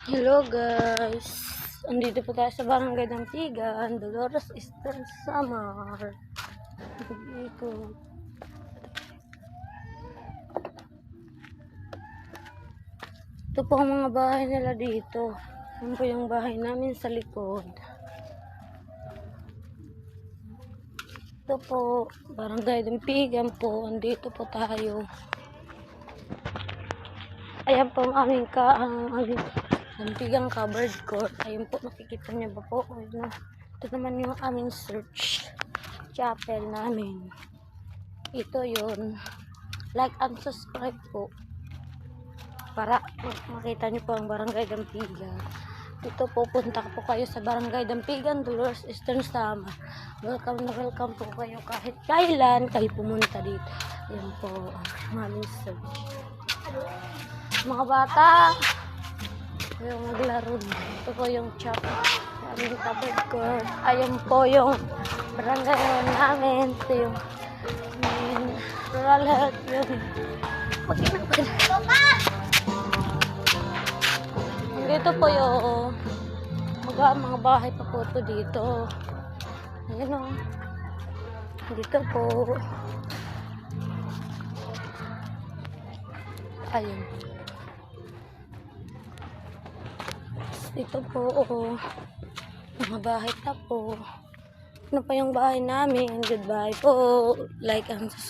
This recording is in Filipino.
Hello guys, andito po tayo sa Barangay Dampigan, Dolores Eastern Samar. Dito. Ito po ang mga bahay nila dito. Yan po yung bahay namin sa likod. Ito po, Barangay Dampigan po, andito po tayo. Ayan po ang aming Dampigan covered court. Ayun po, nakikita niyo ba po? Ayun, ito naman yung aming church chapel namin. Ito yun. Like and subscribe po para makita niyo po ang Barangay Dampigan. Ito po, punta po kayo sa Barangay Dampigan, Dolores Eastern Samar. Welcome na welcome po kayo kahit kailan kayo pumunta dito. Ayan po ang aming church. Mga bata, yung maglaro. Ito po yung chapel. Aming covered court. Ayun po yung barangay namin. Ito yung rural health. Yun. Dito po yung mga bahay pa po ito dito. Ayun o. Dito po. Ayun. Dito po, mga bahay na po. Ano pa yung bahay namin? Goodbye po. Like and subscribe.